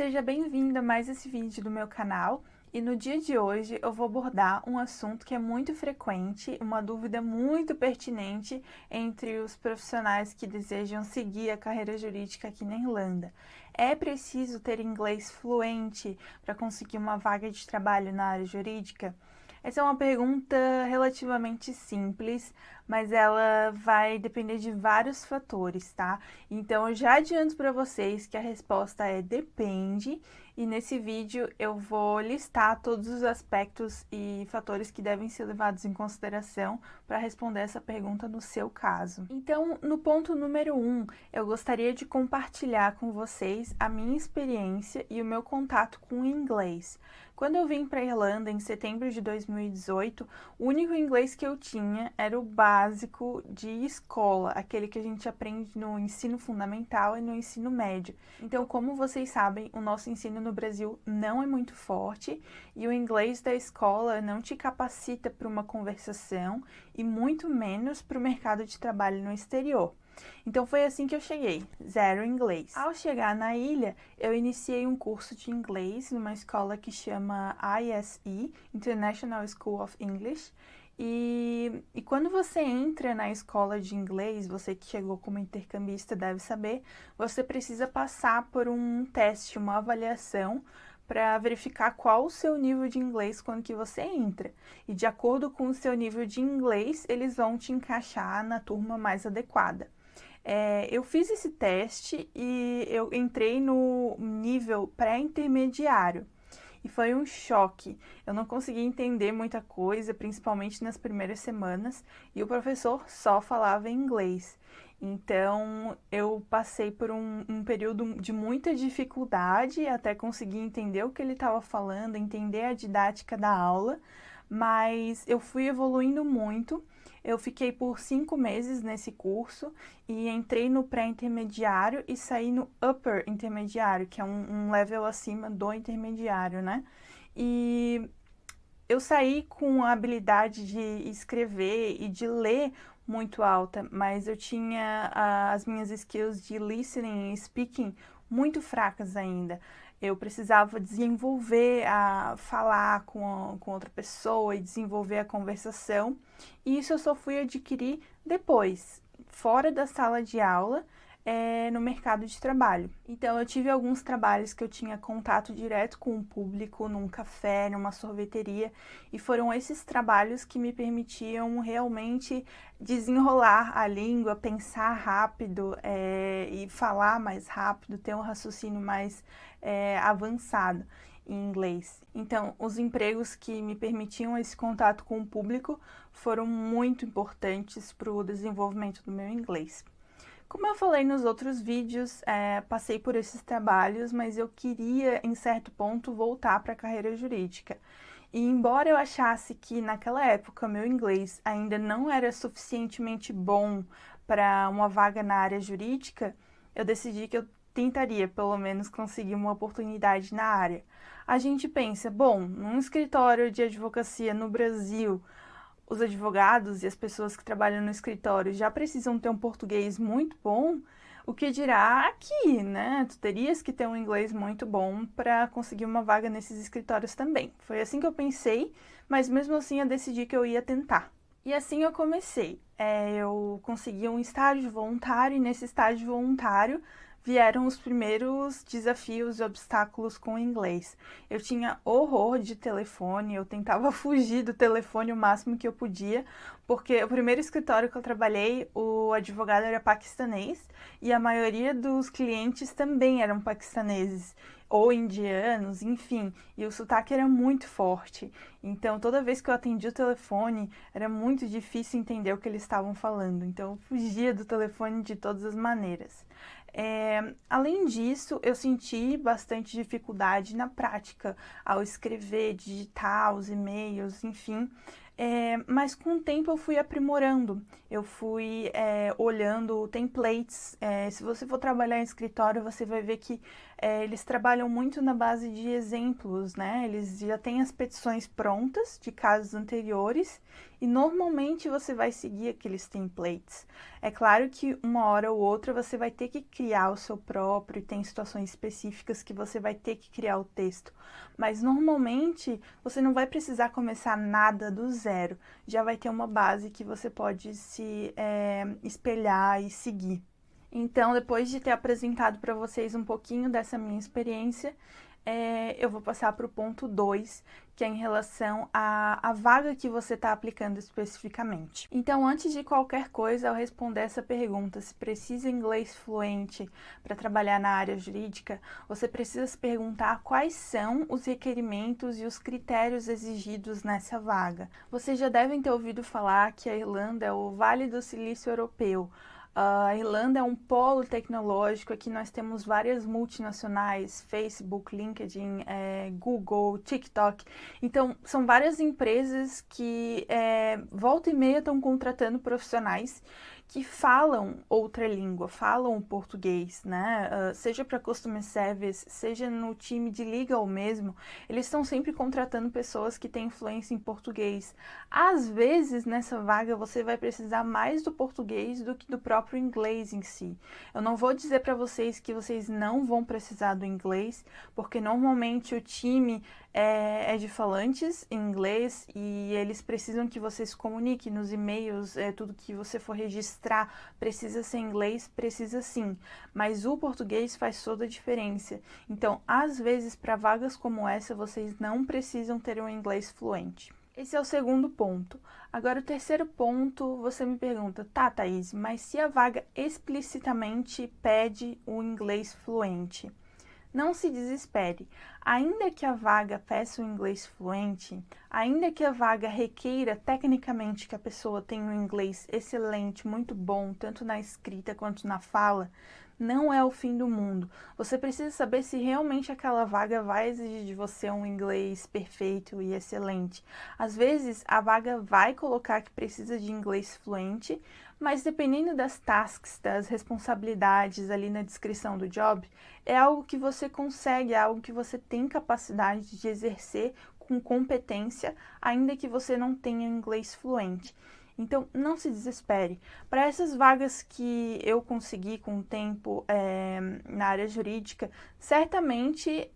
seja bem-vindo a mais esse vídeo do meu canal. E no dia de hoje eu vou abordar um assunto que é muito frequente, uma dúvida muito pertinente entre os profissionais que desejam seguir a carreira jurídica aqui na Irlanda. É preciso ter inglês fluente para conseguir uma vaga de trabalho na área jurídica? Essa é uma pergunta relativamente simples, mas ela vai depender de vários fatores, tá? Então, eu já adianto para vocês que a resposta é depende, e nesse vídeo eu vou listar todos os aspectos e fatores que devem ser levados em consideração para responder essa pergunta no seu caso. Então, no ponto número 1, eu gostaria de compartilhar com vocês a minha experiência e o meu contato com o inglês. Quando eu vim para a Irlanda em setembro de 2018, o único inglês que eu tinha era o básico de escola, aquele que a gente aprende no ensino fundamental e no ensino médio. Então, como vocês sabem, o nosso ensino no Brasil não é muito forte e o inglês da escola não te capacita para uma conversação e muito menos para o mercado de trabalho no exterior. Então foi assim que eu cheguei, zero inglês. Ao chegar na ilha, eu iniciei um curso de inglês numa escola que chama ISE, International School of English. E quando você entra na escola de inglês, você que chegou como intercambista deve saber, você precisa passar por um teste, uma avaliação, para verificar qual o seu nível de inglês quando que você entra. E de acordo com o seu nível de inglês, eles vão te encaixar na turma mais adequada. Eu fiz esse teste e eu entrei no nível pré-intermediário. E foi um choque. Eu não consegui entender muita coisa, principalmente nas primeiras semanas, e o professor só falava inglês. Então, eu passei por um período de muita dificuldade até conseguir entender o que ele estava falando, entender a didática da aula, mas eu fui evoluindo muito. Eu fiquei por 5 meses nesse curso e entrei no pré-intermediário e saí no upper intermediário, que é um level acima do intermediário, né? E eu saí com a habilidade de escrever e de ler muito alta, mas eu tinha as minhas skills de listening e speaking muito fracas ainda. Eu precisava desenvolver a falar com outra pessoa e desenvolver a conversação. E isso eu só fui adquirir depois, fora da sala de aula, no mercado de trabalho. Então, eu tive alguns trabalhos que eu tinha contato direto com o público, num café, numa sorveteria, e foram esses trabalhos que me permitiam realmente desenrolar a língua, pensar rápido e falar mais rápido, ter um raciocínio mais avançado em inglês. Então, os empregos que me permitiam esse contato com o público foram muito importantes para o desenvolvimento do meu inglês. Como eu falei nos outros vídeos, passei por esses trabalhos, mas eu queria, em certo ponto, voltar para a carreira jurídica. E embora eu achasse que naquela época meu inglês ainda não era suficientemente bom para uma vaga na área jurídica, eu decidi que eu tentaria pelo menos conseguir uma oportunidade na área. A gente pensa, bom, num escritório de advocacia no Brasil, os advogados e as pessoas que trabalham no escritório já precisam ter um português muito bom, o que dirá aqui, né? Tu terias que ter um inglês muito bom para conseguir uma vaga nesses escritórios também. Foi assim que eu pensei, mas mesmo assim eu decidi que eu ia tentar. E assim eu comecei. Eu consegui um estágio voluntário e nesse estágio voluntário vieram os primeiros desafios e obstáculos com o inglês. Eu tinha horror de telefone, eu tentava fugir do telefone o máximo que eu podia, porque o primeiro escritório que eu trabalhei, o advogado era paquistanês e a maioria dos clientes também eram paquistaneses ou indianos, enfim, e o sotaque era muito forte. Então, toda vez que eu atendia o telefone, era muito difícil entender o que eles estavam falando. Então, eu fugia do telefone de todas as maneiras. Além disso, eu senti bastante dificuldade na prática ao escrever, digitar os e-mails, enfim. Mas com o tempo eu fui aprimorando, eu fui olhando templates. Se você for trabalhar em escritório, você vai ver que eles trabalham muito na base de exemplos, né? Eles já têm as petições prontas de casos anteriores e normalmente você vai seguir aqueles templates. É claro que uma hora ou outra você vai ter que criar o seu próprio, e tem situações específicas que você vai ter que criar o texto, mas normalmente você não vai precisar começar nada do zero, já vai ter uma base que você pode se espelhar e seguir. Então, depois de ter apresentado para vocês um pouquinho dessa minha experiência, eu vou passar para o ponto 2, que é em relação à vaga que você está aplicando especificamente. Então, antes de qualquer coisa, ao responder essa pergunta, se precisa inglês fluente para trabalhar na área jurídica, você precisa se perguntar quais são os requerimentos e os critérios exigidos nessa vaga. Vocês já devem ter ouvido falar que a Irlanda é o Vale do Silício Europeu. A Irlanda é um polo tecnológico, aqui nós temos várias multinacionais, Facebook, LinkedIn, Google, TikTok. Então, são várias empresas que volta e meia estão contratando profissionais que falam outra língua, falam português, né? Seja para Customer Service, seja no time de legal mesmo, eles estão sempre contratando pessoas que têm influência em português. Às vezes, nessa vaga, você vai precisar mais do português do que do próprio inglês em si. Eu não vou dizer para vocês que vocês não vão precisar do inglês, porque normalmente o time é de falantes em inglês e eles precisam que você se comunique nos e-mails, tudo que você for registrar precisa ser em inglês, precisa sim, mas o português faz toda a diferença. Então, às vezes, para vagas como essa, vocês não precisam ter um inglês fluente. Esse é o segundo ponto. Agora, o terceiro ponto, você me pergunta, tá, Thaís, mas se a vaga explicitamente pede o inglês fluente? Não se desespere. Ainda que a vaga peça o inglês fluente, ainda que a vaga requeira tecnicamente que a pessoa tenha um inglês excelente, muito bom, tanto na escrita quanto na fala, não é o fim do mundo. Você precisa saber se realmente aquela vaga vai exigir de você um inglês perfeito e excelente. Às vezes, a vaga vai colocar que precisa de inglês fluente, mas dependendo das tasks, das responsabilidades ali na descrição do job, é algo que você consegue, é algo que você tem capacidade de exercer com competência, ainda que você não tenha inglês fluente. Então, não se desespere. Para essas vagas que eu consegui com o tempo na área jurídica, certamente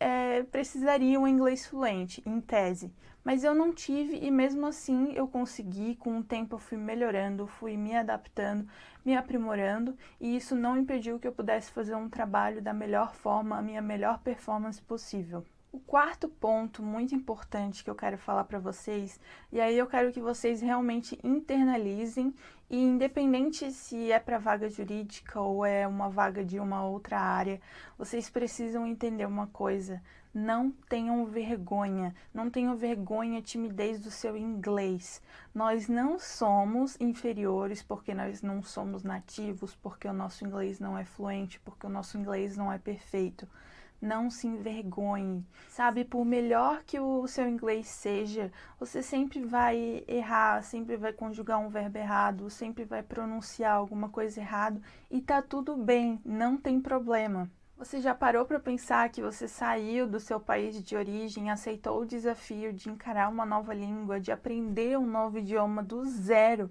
precisaria um inglês fluente, em tese. Mas eu não tive e mesmo assim eu consegui, com o tempo eu fui melhorando, fui me adaptando, me aprimorando e isso não impediu que eu pudesse fazer um trabalho da melhor forma, a minha melhor performance possível. O quarto ponto muito importante que eu quero falar para vocês, e aí eu quero que vocês realmente internalizem, e independente se é para vaga jurídica ou é uma vaga de uma outra área, vocês precisam entender uma coisa: não tenham vergonha, não tenham vergonha, timidez do seu inglês. Nós não somos inferiores porque nós não somos nativos, porque o nosso inglês não é fluente, porque o nosso inglês não é perfeito. Não se envergonhe, sabe? Por melhor que o seu inglês seja, você sempre vai errar, sempre vai conjugar um verbo errado, sempre vai pronunciar alguma coisa errado e tá tudo bem, não tem problema. Você já parou para pensar que você saiu do seu país de origem, aceitou o desafio de encarar uma nova língua, de aprender um novo idioma do zero?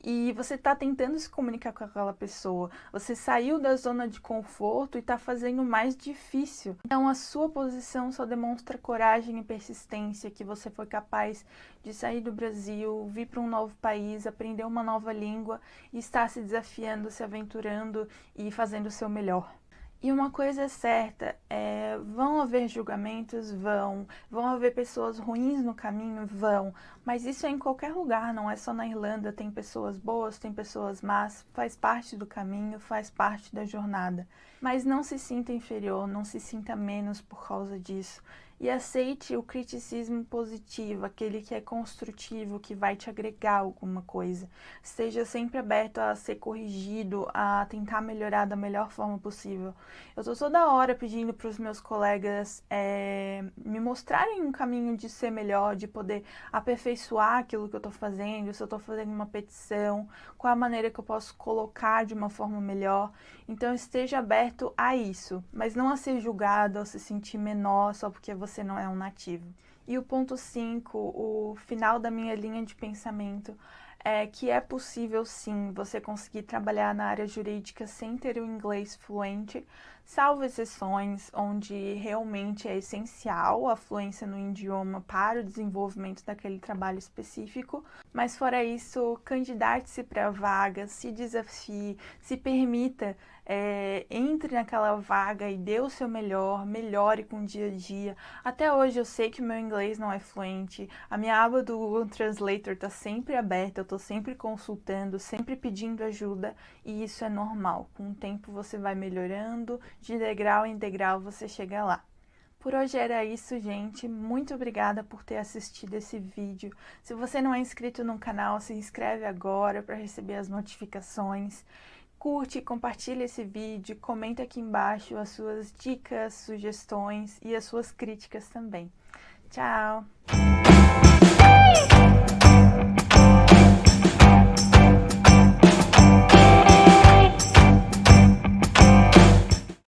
E você está tentando se comunicar com aquela pessoa. Você saiu da zona de conforto e está fazendo mais difícil. Então, a sua posição só demonstra coragem e persistência, que você foi capaz de sair do Brasil, vir para um novo país, aprender uma nova língua e estar se desafiando, se aventurando e fazendo o seu melhor. E uma coisa é certa, vão haver julgamentos? Vão haver pessoas ruins no caminho? Vão, mas isso é em qualquer lugar, não é só na Irlanda, tem pessoas boas, tem pessoas más, faz parte do caminho, faz parte da jornada. Mas não se sinta inferior, não se sinta menos por causa disso. E aceite o criticismo positivo, aquele que é construtivo, que vai te agregar alguma coisa. Esteja sempre aberto a ser corrigido, a tentar melhorar da melhor forma possível. Eu tô toda hora pedindo para os meus colegas me mostrarem um caminho de ser melhor, de poder aperfeiçoar aquilo que eu tô fazendo, se eu tô fazendo uma petição, qual a maneira que eu posso colocar de uma forma melhor. Então esteja aberto a isso, mas não a ser julgado ou se sentir menor só porque você não é um nativo. E o ponto 5, o final da minha linha de pensamento, é que é possível sim você conseguir trabalhar na área jurídica sem ter o inglês fluente, salvo exceções onde realmente é essencial a fluência no idioma para o desenvolvimento daquele trabalho específico, mas fora isso, candidate-se para vagas, se desafie, se permita, entre naquela vaga e dê o seu melhor, melhore com o dia a dia. Até hoje eu sei que o meu inglês não é fluente, a minha aba do Google Translator está sempre aberta, eu estou sempre consultando, sempre pedindo ajuda e isso é normal. Com o tempo você vai melhorando, de degrau em degrau você chega lá. Por hoje era isso, gente. Muito obrigada por ter assistido esse vídeo. Se você não é inscrito no canal, se inscreve agora para receber as notificações. Curte, compartilha esse vídeo, comenta aqui embaixo as suas dicas, sugestões e as suas críticas também. Tchau!